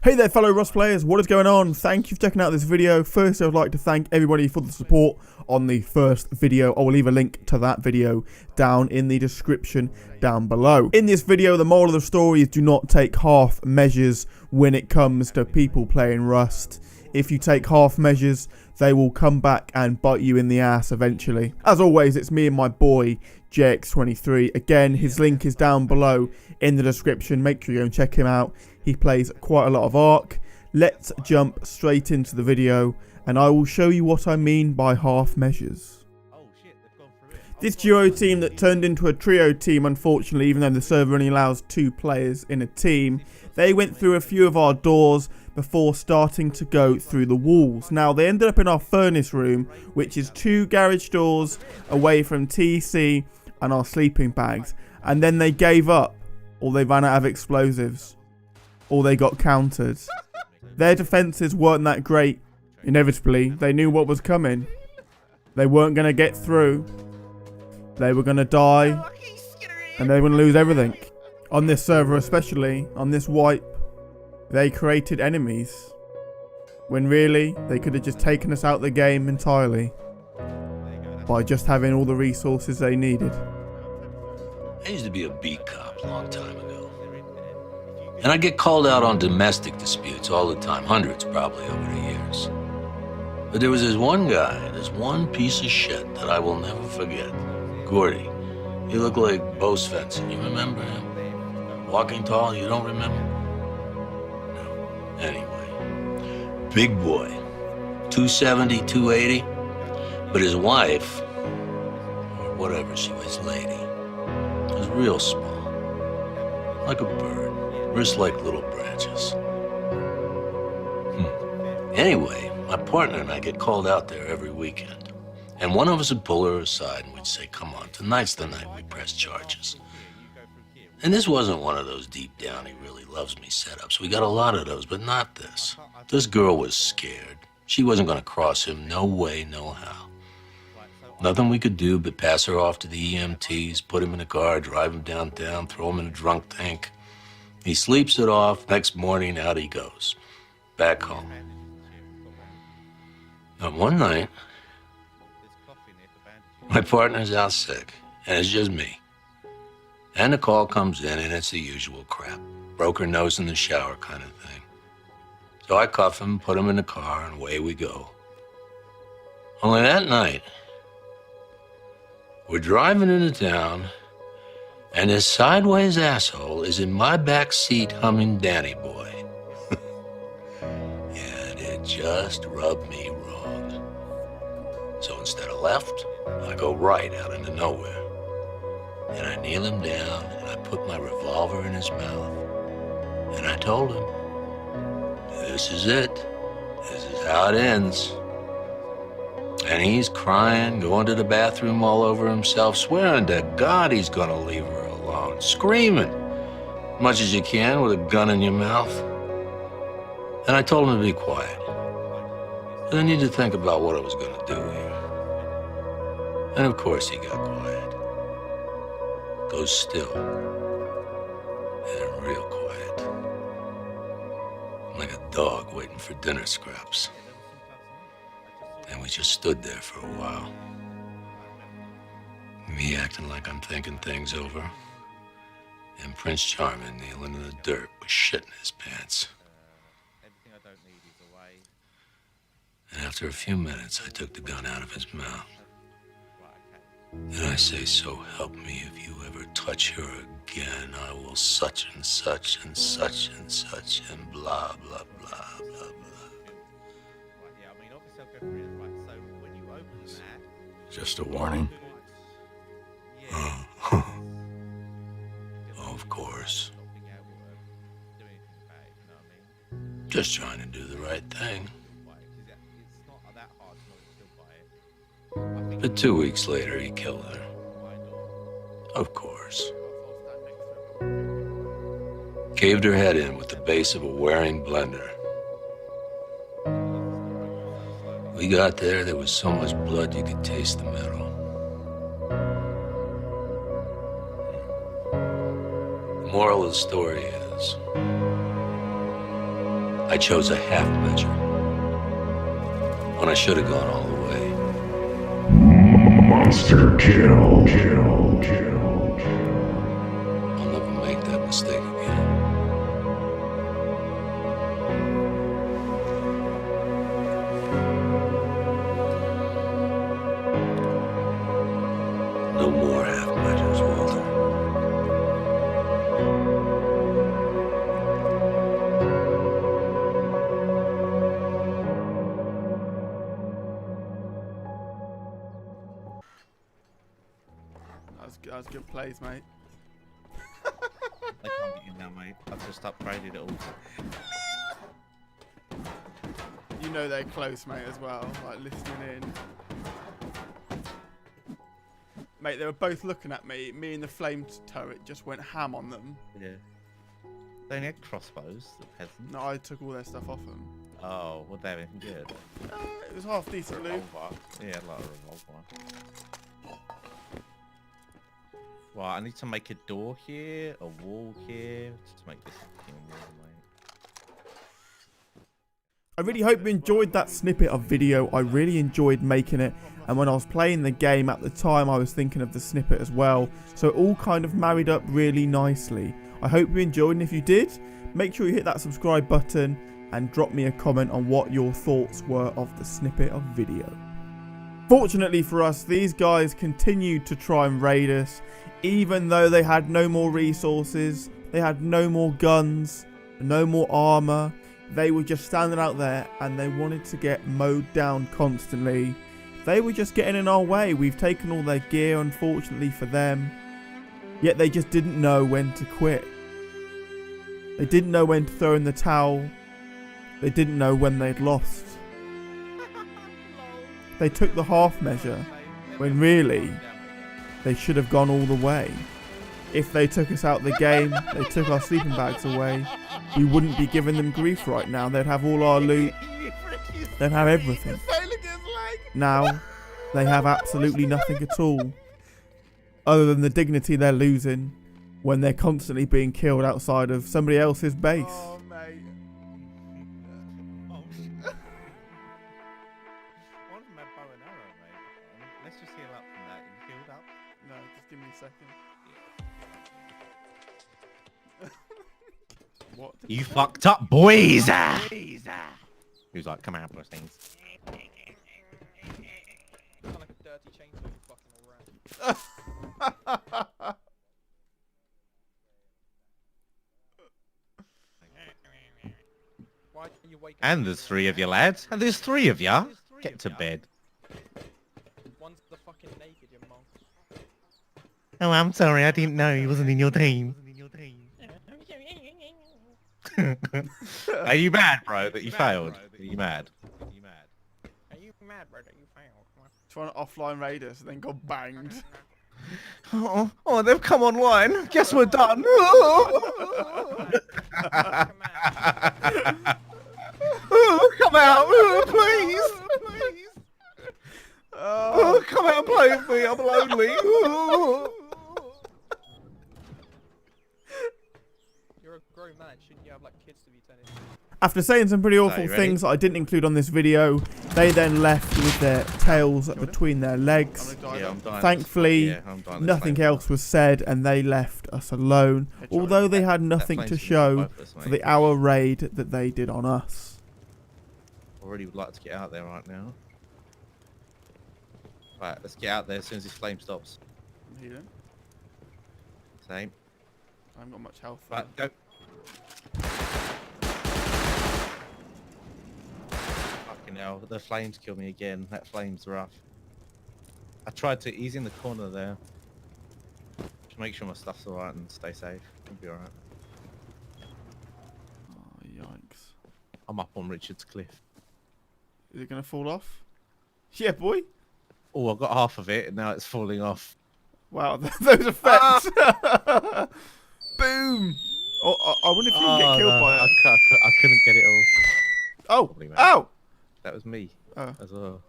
Hey there fellow Rust players, what is going on? Thank you for checking out this video. First I would like to thank everybody for the support on the first video. I will leave a link to that video down in the description down below. In this video, the moral of the story is do not take half measures when it comes to people playing Rust. If you take half measures, they will come back and bite you in the ass eventually. As always, it's me and my boy JX23. Again, his link is down below in the description. Make sure you go and check him out. He plays quite a lot of Ark. Let's jump straight into the video and I will show you what I mean by half measures. This duo team that turned into a trio team, unfortunately, even though the server only allows 2 players in a team, they went through a few of our doors before starting to go through the walls. Now, they ended up in our furnace room, which is 2 garage doors away from TC and our sleeping bags. And then they gave up, or they ran out of explosives, or they got countered. Their defenses weren't that great. Inevitably, they knew what was coming. They weren't going to get through. They were going to die, and they were going to lose everything. On this server especially, on this wipe, they created enemies, when really, they could have just taken us out of the game entirely, by just having all the resources they needed. I used to be a beat cop a long time ago. And I'd get called out on domestic disputes all the time, hundreds probably over the years. But there was this one guy, this one piece of shit that I will never forget. Gordy. He looked like Bo Svensson. You remember him? Walking tall, you don't remember? No. Anyway. Big boy. 270, 280. But his wife, or whatever she was, lady, was real small. Like a bird. Wrists like little branches. Anyway, my partner and I get called out there every weekend. And one of us would pull her aside and we'd say, come on, tonight's the night we press charges. And this wasn't one of those deep down, he really loves me setups. We got a lot of those, but not this. This girl was scared. She wasn't going to cross him, no way, no how. Nothing we could do but pass her off to the EMTs, put him in a car, drive him downtown, throw him in a drunk tank. He sleeps it off. Next morning, out he goes. Back home. And one night, my partner's out sick, and it's just me. And the call comes in, and it's the usual crap. Broke her nose in the shower kind of thing. So I cuff him, put him in the car, and away we go. Only that night, we're driving into town, and this sideways asshole is in my back seat humming Danny Boy. And it just rubbed me wrong. So instead of left, I go right out into nowhere. And I kneel him down, and I put my revolver in his mouth. And I told him, this is it. This is how it ends. And he's crying, going to the bathroom all over himself, swearing to God he's gonna leave her alone, screaming, much as you can with a gun in your mouth. And I told him to be quiet. But I needed to think about what I was gonna do here. And of course he got quiet. Goes still. And real quiet. Like a dog waiting for dinner scraps. And we just stood there for a while. Me acting like I'm thinking things over. And Prince Charming kneeling in the dirt with shit in his pants. And after a few minutes, I took the gun out of his mouth. And I say, so help me, if you ever touch her again, I will such and such and such and such and blah, blah, blah, blah, blah. Just a warning. Oh, of course. Just trying to do the right thing. But 2 weeks later, he killed her. Of course. Caved her head in with the base of a wearing blender. We got there was so much blood you could taste the metal. The moral of the story is, I chose a half measure when I should have gone all the way. Monster kill. I'll never make that mistake again. No more half measures, Walter. That was good plays, mate. They can't get in now, mate. I've just upgraded it all. You know they're close, mate, as well. Like, listening in. Mate, they were both looking at me. Me and the flame turret just went ham on them. Yeah. They only had crossbows, the peasants. No, I took all their stuff off them. Oh, well, they're anything good. It was half decent loot. Revolver. Yeah, like a revolver. Right, I need to make a door here, a wall here, to make this thing wall, mate. I really hope you enjoyed that snippet of video. I really enjoyed making it, and when I was playing the game at the time I was thinking of the snippet as well, so it all kind of married up really nicely. I hope you enjoyed, and if you did, make sure you hit that subscribe button and drop me a comment on what your thoughts were of the snippet of video. Fortunately for us, these guys continued to try and raid us, even though they had no more resources, they had no more guns, no more armor. They were just standing out there and they wanted to get mowed down constantly. They were just getting in our way. We've taken all their gear, unfortunately for them. Yet they just didn't know when to quit. They didn't know when to throw in the towel. They didn't know when they'd lost. They took the half measure when really they should have gone all the way. If they took us out the game, they took our sleeping bags away, we wouldn't be giving them grief right now. They'd have all our loot. They'd have everything. Now, they have absolutely nothing at all, other than the dignity they're losing when they're constantly being killed outside of somebody else's base. Oh, mate. One of them had bow and arrow, mate. Let's just heal up from that. You healed up? No, just give me a second. What? You fucked up, boys! He was like, come out, boys things. Sound like a dirty chainsaw you fucking all around. Why are you waking And up? there's 3 of you, lads. And there's 3 of ya. Get to bed. One's the fucking naked, you monk. Oh, I'm sorry. I didn't know he wasn't in your team. Are you mad, bro, that you failed? Are you mad? Are you mad, bro, that you failed? Come on. Trying to offline raid us and then got banged. Oh, they've come online. Guess we're done. Come Come out, please. Oh, come out and play with me. I'm lonely. You're a grown man, shouldn't you have like kids to be tending to? After saying some pretty awful you ready? things that I didn't include on this video, they then left with their tails between their legs. Yeah, I'm dying. Thankfully, Yeah, I'm dying. nothing else was said and they left us alone, although they had nothing to show for the hour raid that they did on us. I really would like to get out there right now. Right, let's get out there as soon as this flame stops. I'm healing. Same. I haven't got much health. Right, go. Fucking hell, the flames kill me again. That flame's rough. I tried to ease in the corner there. Just make sure my stuff's alright and stay safe. It'll be alright. Oh, yikes. I'm up on Richard's cliff. Is it going to fall off? Yeah, boy. Oh, I got half of it and now it's falling off. Wow, those effects. Boom. Oh, I wonder if you can get killed by that. I couldn't get it all. Oh, Probably, mate. ow. That was me Oh, as well.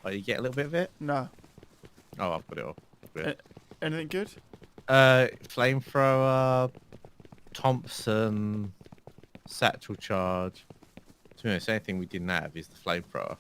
Oh, you get a little bit of it? no. Oh, I've got it all. Good. Anything good? Flamethrower, Thompson, satchel charge. To be honest, anything we didn't have is the flamethrower.